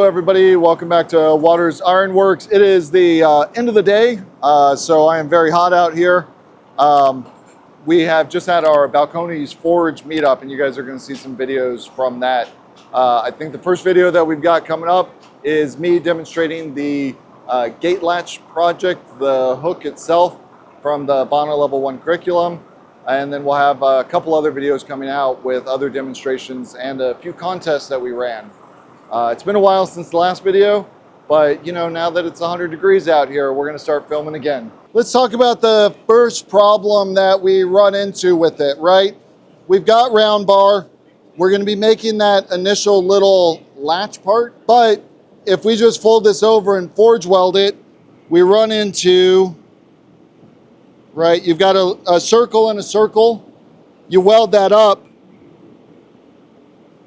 everybody, welcome back to Waters Ironworks. It is the end of the day, so I am very hot out here. We have just had our Balcones Forge meetup, and you guys are going to see some videos from that. I think the first video that we've got coming up is me demonstrating the gate latch project, the hook itself from the ABANA Level 1 curriculum. And then we'll have a couple other videos coming out with other demonstrations and a few contests that we ran. It's been a while since the last video, but you know, now that it's 100 degrees out here, we're gonna start filming again. Let's talk about the first problem that we run into with it, right? We've got round bar. We're gonna be making that initial little latch part, but if we just fold this over and forge weld it, we run into, right, you've got a circle and a circle. You weld that up,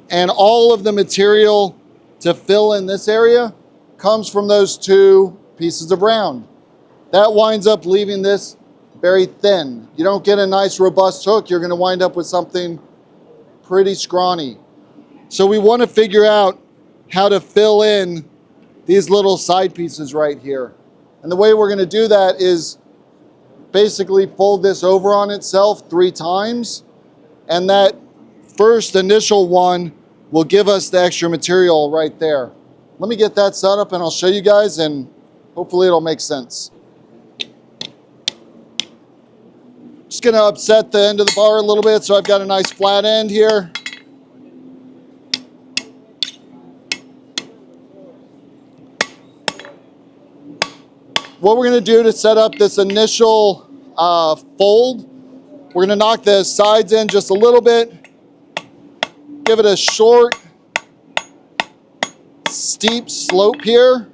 and all of the material to fill in this area comes from those two pieces of round. That winds up leaving this very thin. You don't get a nice robust hook, you're gonna wind up with something pretty scrawny. So we wanna figure out how to fill in these little side pieces right here. And the way we're gonna do that is basically fold this over on itself 3 times, and that first initial one will give us the extra material right there. Let me get that set up and I'll show you guys, and hopefully it'll make sense. Just gonna upset the end of the bar a little bit so I've got a nice flat end here. What we're gonna do to set up this initial fold, we're gonna knock the sides in just a little bit, give it a short, steep slope here,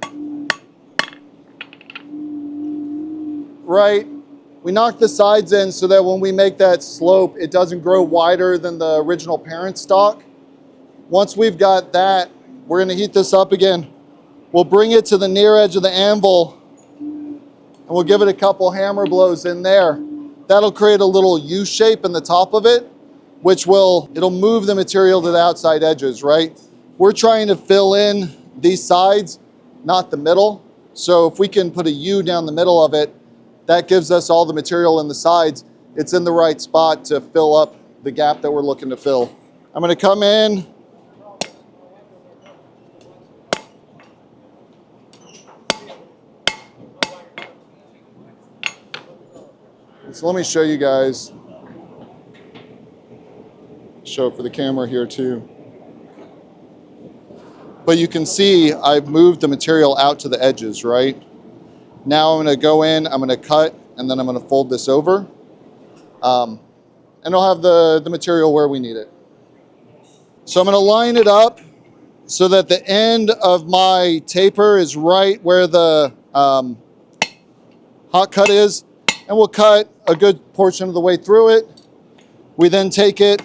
right? We knock the sides in so that when we make that slope, it doesn't grow wider than the original parent stock. Once we've got that, we're gonna heat this up again. We'll bring it to the near edge of the anvil, and we'll give it a couple hammer blows in there. That'll create a little U shape in the top of it, which it'll move the material to the outside edges, right? We're trying to fill in these sides, not the middle. So if we can put a U down the middle of it, that gives us all the material in the sides. It's in the right spot to fill up the gap that we're looking to fill. I'm gonna come in, so let me show you guys, show it for the camera here too. But you can see I've moved the material out to the edges, right? Now I'm gonna go in, I'm gonna cut, and then I'm gonna fold this over. And I'll have the material where we need it. So I'm gonna line it up so that the end of my taper is right where the hot cut is. And we'll cut a good portion of the way through it. We then take it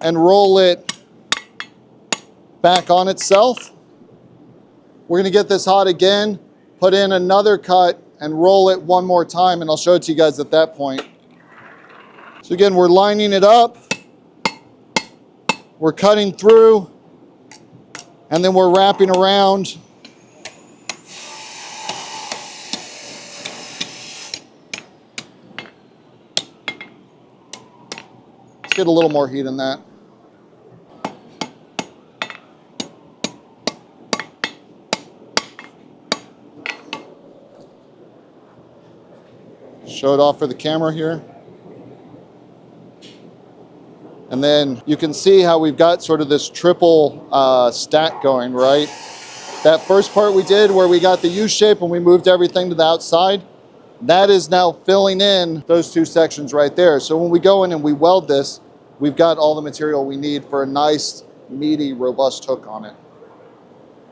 and roll it back on itself. We're gonna get this hot again, put in another cut and roll it one more time, and I'll show it to you guys at that point. So again, we're lining it up, we're cutting through, and then we're wrapping around. Get a little more heat in that. Show it off for the camera here. And then you can see how we've got sort of this triple stack going, right? That first part we did where we got the U shape and we moved everything to the outside, that is now filling in those 2 sections right there. So when we go in and we weld this, we've got all the material we need for a nice, meaty, robust hook on it.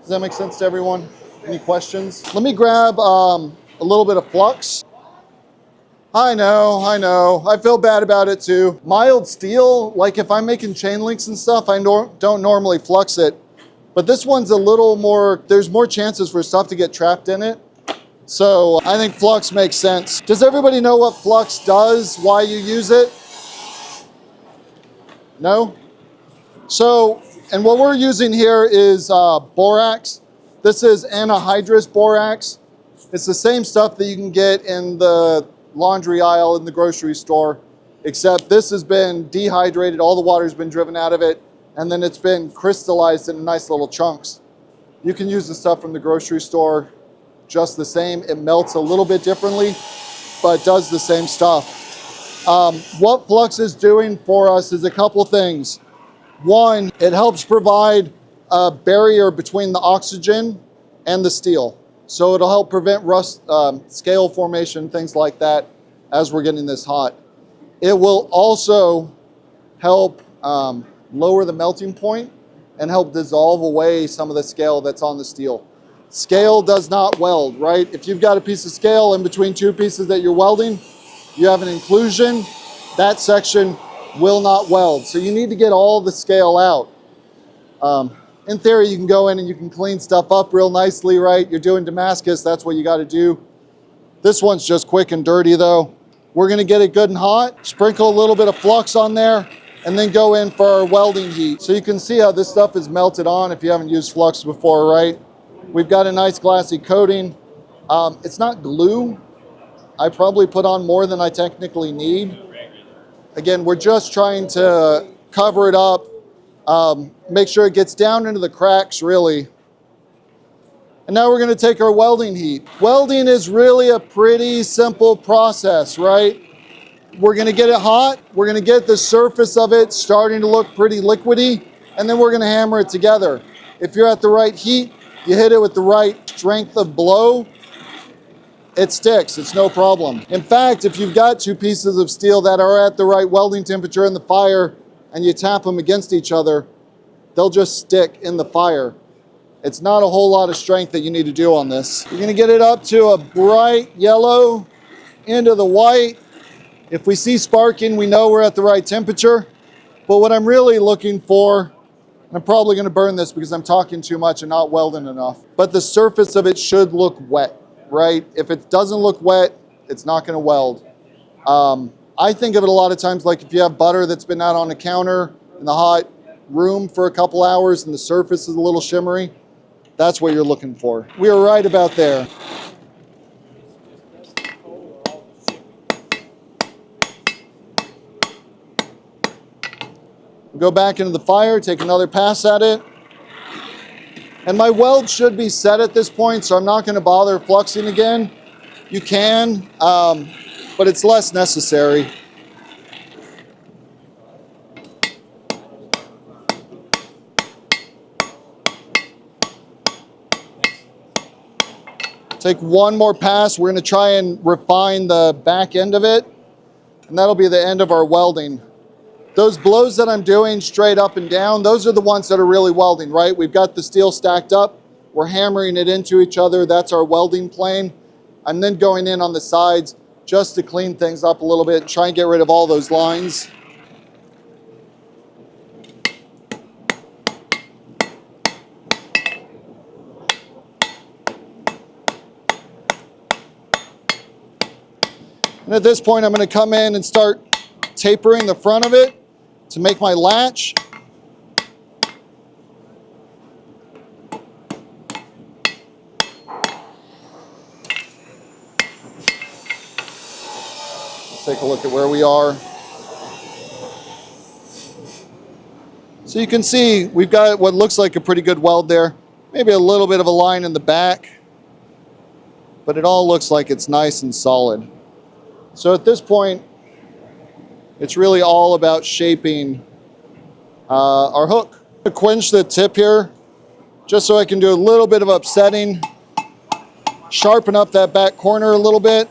Does that make sense to everyone? Any questions? Let me grab a little bit of flux. I know. I feel bad about it too. Mild steel, like if I'm making chain links and stuff, I don't normally flux it. But this one's a little more, there's more chances for stuff to get trapped in it. So I think flux makes sense. Does everybody know what flux does, why you use it? No? So And what we're using here is borax. This is anhydrous borax. It's the same stuff that you can get in the laundry aisle in the grocery store, except this has been dehydrated, all the water's been driven out of it, and then it's been crystallized in nice little chunks. You can use the stuff from the grocery store just the same. It melts a little bit differently, but does the same stuff. What flux is doing for us is a couple things. One, it helps provide a barrier between the oxygen and the steel. So it'll help prevent rust, scale formation, things like that as we're getting this hot. It will also help lower the melting point and help dissolve away some of the scale that's on the steel. Scale does not weld, right? If you've got a piece of scale in between two pieces that you're welding, you have an inclusion, that section will not weld. So you need to get all the scale out. In theory, you can go in and you can clean stuff up real nicely, right? You're doing Damascus, that's what you got to do. This one's just quick and dirty though. We're going to get it good and hot, sprinkle a little bit of flux on there, and then go in for our welding heat. So you can see how this stuff is melted on if you haven't used flux before, right? We've got a nice glassy coating. It's not glue. I probably put on more than I technically need. Again, we're just trying to cover it up, make sure it gets down into the cracks, really. And now we're going to take our welding heat. Welding is really a pretty simple process, right? We're going to get it hot. We're going to get the surface of it starting to look pretty liquidy, and then we're going to hammer it together. If you're at the right heat, you hit it with the right strength of blow, it sticks. It's no problem. In fact, if you've got two pieces of steel that are at the right welding temperature in the fire and you tap them against each other, they'll just stick in the fire. It's not a whole lot of strength that you need to do on this. You're going to get it up to a bright yellow into the white. If we see sparking, we know we're at the right temperature. But what I'm really looking for, and I'm probably going to burn this because I'm talking too much and not welding enough, but the surface of it should look wet, right? If it doesn't look wet, it's not going to weld. I think of it a lot of times like if you have butter that's been out on the counter in the hot room for a couple hours and the surface is a little shimmery, that's what you're looking for. We are right about there. Go back into the fire, take another pass at it. And my weld should be set at this point, so I'm not going to bother fluxing again. You can, but it's less necessary. Take one more pass. We're going to try and refine the back end of it, and that'll be the end of our welding. Those blows that I'm doing straight up and down, those are the ones that are really welding, right? We've got the steel stacked up. We're hammering it into each other. That's our welding plane. I'm then going in on the sides just to clean things up a little bit and try and get rid of all those lines. And at this point, I'm going to come in and start tapering the front of it to make my latch. Let's take a look at where we are. So you can see we've got what looks like a pretty good weld there. Maybe a little bit of a line in the back, but it all looks like it's nice and solid. So at this point, it's really all about shaping our hook. I quench the tip here just so I can do a little bit of upsetting, sharpen up that back corner a little bit.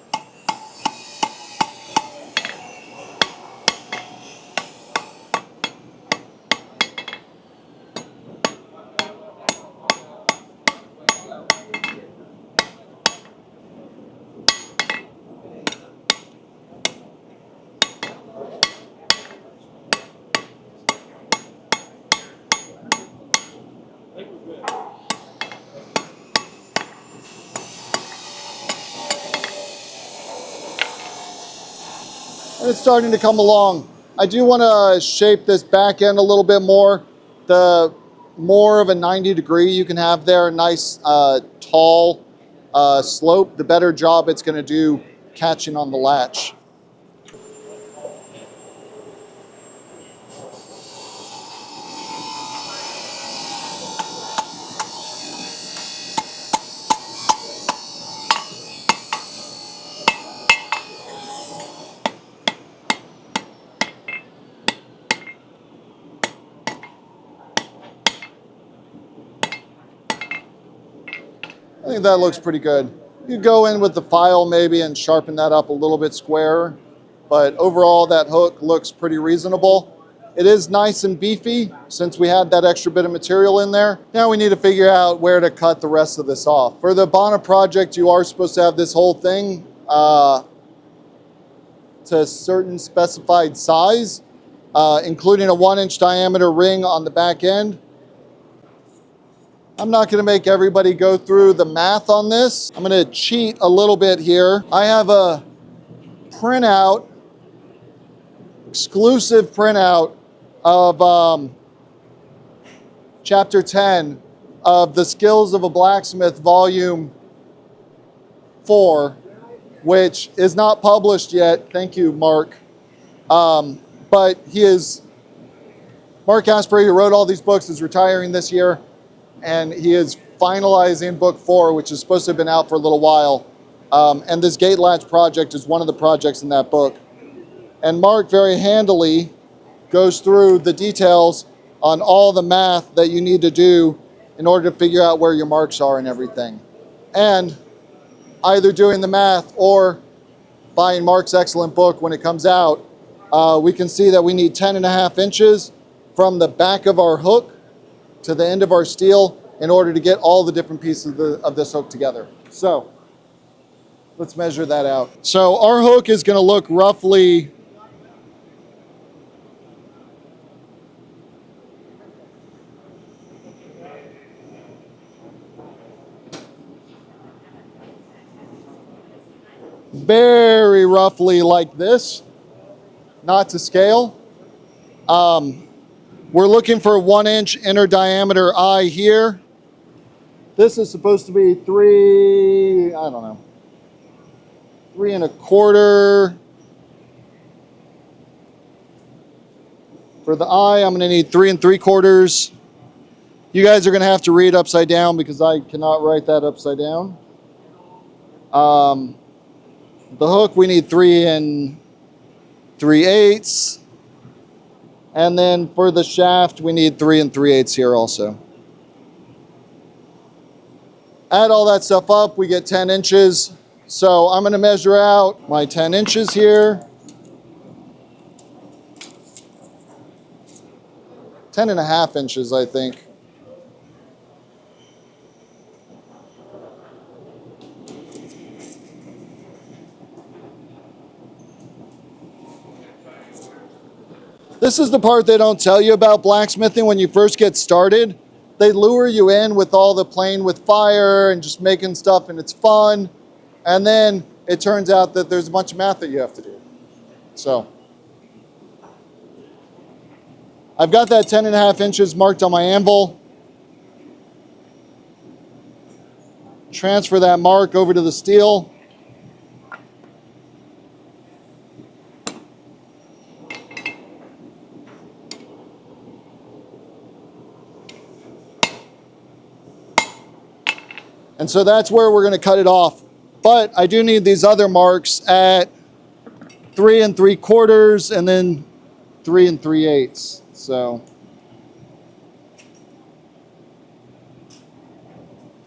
And it's starting to come along. I do want to shape this back end a little bit more. The more of a 90-degree you can have there, nice tall slope, the better job it's going to do catching on the latch. I think that looks pretty good. You go in with the file maybe and sharpen that up a little bit squarer, but overall that hook looks pretty reasonable. It is nice and beefy since we had that extra bit of material in there. Now we need to figure out where to cut the rest of this off. For the ABANA project, you are supposed to have this whole thing to a certain specified size, including a 1-inch diameter ring on the back end. I'm not going to make everybody go through the math on this. I'm going to cheat a little bit here. I have a printout, exclusive printout of Chapter 10 of the Skills of a Blacksmith Volume 4, which is not published yet. Thank you, Mark. But Mark Asprey, who wrote all these books, is retiring this year. And he is finalizing book 4, which is supposed to have been out for a little while. And this gate latch project is one of the projects in that book. And Mark very handily goes through the details on all the math that you need to do in order to figure out where your marks are and everything. And either doing the math or buying Mark's excellent book when it comes out, we can see that we need 10.5 inches from the back of our hook to the end of our steel in order to get all the different pieces of this hook together. So let's measure that out. So our hook is going to look roughly very roughly like this, not to scale. We're looking for a 1-inch inner diameter eye here. This is supposed to be 3 1/4. For the eye, I'm gonna need 3 3/4. You guys are gonna have to read upside down because I cannot write that upside down. The hook, we need 3 3/8. And then for the shaft, we need 3 3/8 here also. Add all that stuff up, we get 10 inches. So I'm gonna measure out my 10 inches here. 10.5 inches, I think. This is the part they don't tell you about blacksmithing when you first get started. They lure you in with all the playing with fire and just making stuff, and it's fun. And then it turns out that there's a bunch of math that you have to do. So I've got that 10.5 inches marked on my anvil. Transfer that mark over to the steel. And so that's where we're going to cut it off. But I do need these other marks at 3 3/4 and then 3 3/8. So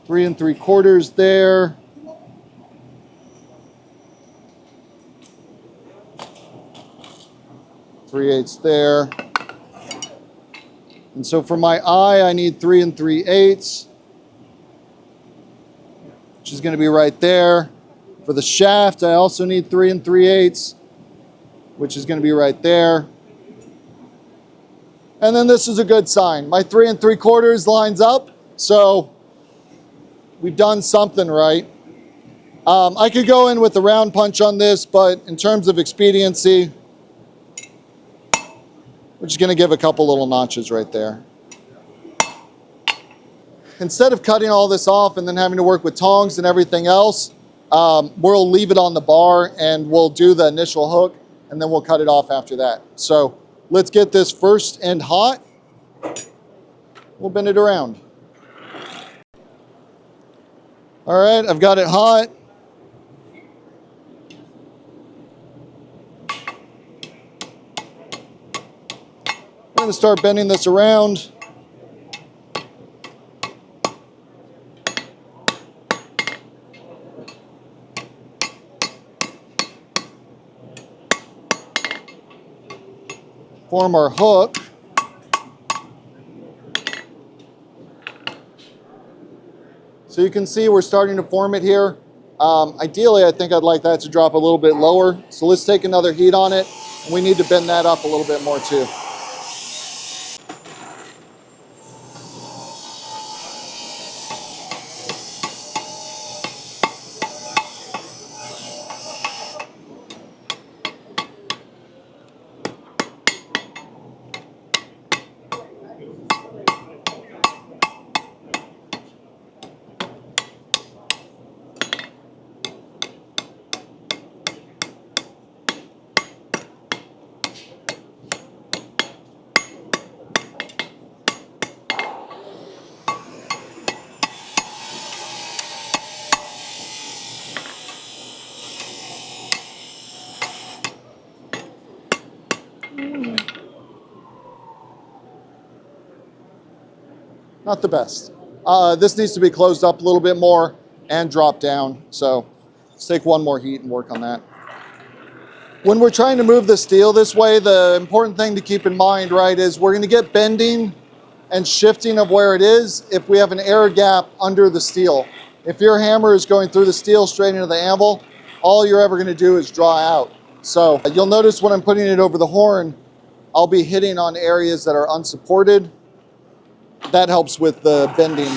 3 3/4 there. 3/8 there. And so for my eye, I need 3 3/8. Which is going to be right there. For the shaft, I also need 3 3/8, which is going to be right there. And then this is a good sign. My 3 3/4 lines up, so we've done something right. I could go in with the round punch on this, but in terms of expediency, we're just going to give a couple little notches right there. instead of cutting all this off and then having to work with tongs and everything else, we'll leave it on the bar and we'll do the initial hook and then we'll cut it off after that. So let's get this first end hot. We'll bend it around. All right, I've got it hot. I'm going to start bending this around. Form our hook. So you can see we're starting to form it here. Ideally, I think I'd like that to drop a little bit lower. So let's take another heat on it. And we need to bend that up a little bit more too. Not the best. This needs to be closed up a little bit more and drop down. So let's take one more heat and work on that. When we're trying to move the steel this way, the important thing to keep in mind, right, is we're going to get bending and shifting of where it is if we have an air gap under the steel. If your hammer is going through the steel straight into the anvil, all you're ever going to do is draw out. So you'll notice when I'm putting it over the horn, I'll be hitting on areas that are unsupported. That helps with the bending.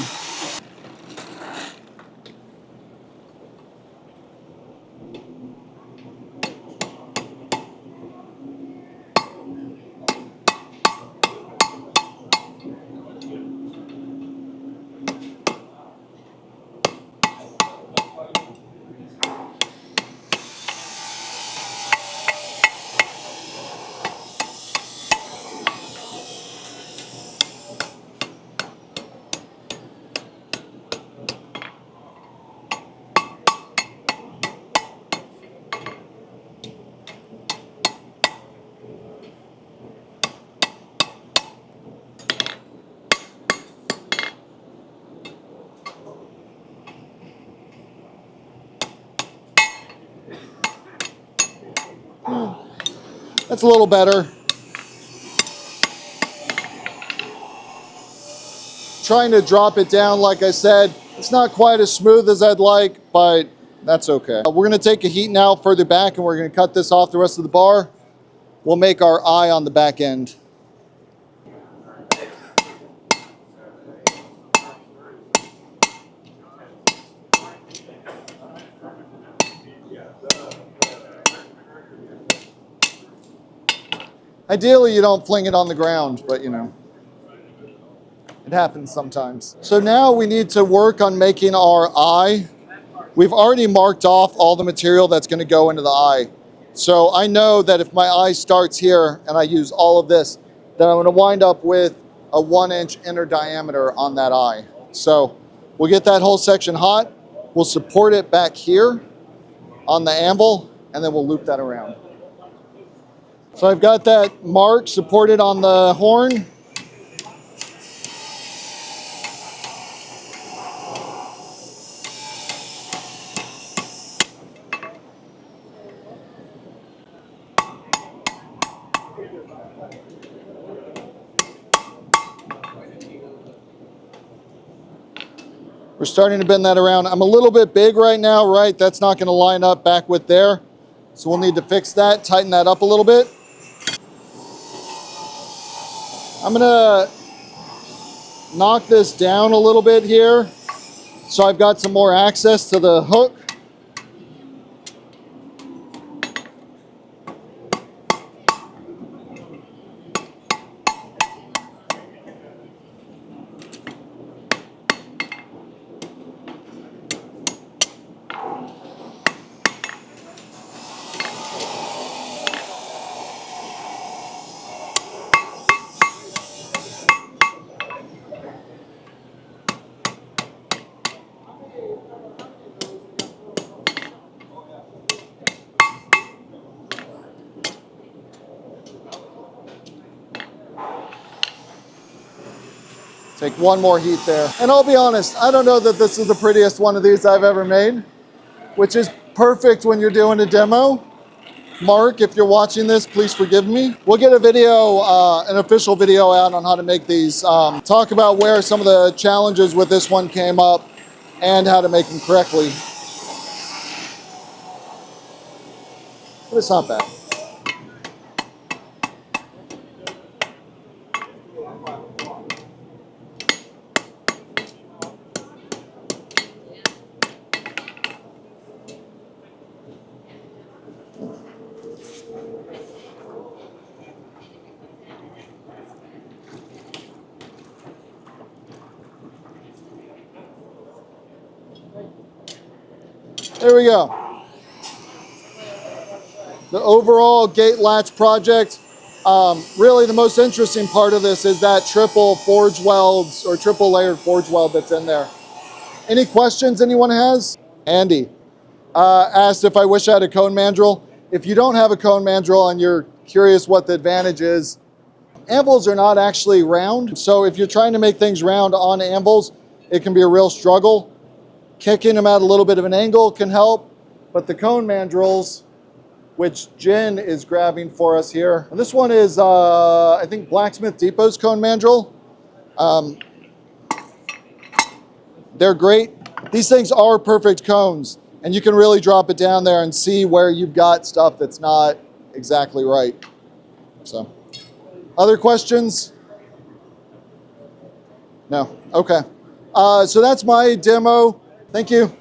That's a little better. Trying to drop it down, like I said, it's not quite as smooth as I'd like, but that's okay. We're going to take a heat now further back and we're going to cut this off the rest of the bar. We'll make our eye on the back end. Ideally, you don't fling it on the ground, but you know, it happens sometimes. So now we need to work on making our eye. We've already marked off all the material that's going to go into the eye. So I know that if my eye starts here and I use all of this, then I'm going to wind up with a 1-inch inner diameter on that eye. So we'll get that whole section hot. We'll support it back here on the anvil, and then we'll loop that around. So I've got that mark supported on the horn. We're starting to bend that around. I'm a little bit big right now, right? That's not going to line up back with there. So we'll need to fix that, tighten that up a little bit. I'm going to knock this down a little bit here so I've got some more access to the hook. Take one more heat there. And I'll be honest, I don't know that this is the prettiest one of these I've ever made, which is perfect when you're doing a demo. Mark, if you're watching this, please forgive me. We'll get a video, an official video out on how to make these. Talk about where some of the challenges with this one came up and how to make them correctly. But it's not bad. There we go. The overall gate latch project, really the most interesting part of this is that triple forge welds or triple layered forge weld that's in there. Any questions anyone has? Andy asked if I wish I had a cone mandrel. If you don't have a cone mandrel and you're curious what the advantage is, anvils are not actually round. So if you're trying to make things round on anvils, it can be a real struggle. Kicking them at a little bit of an angle can help, but the cone mandrels, which Jen is grabbing for us here. And this one is, I think, Blacksmith Depot's cone mandrel. They're great. These things are perfect cones, and you can really drop it down there and see where you've got stuff that's not exactly right. So, other questions? No? Okay. So that's my demo. Thank you.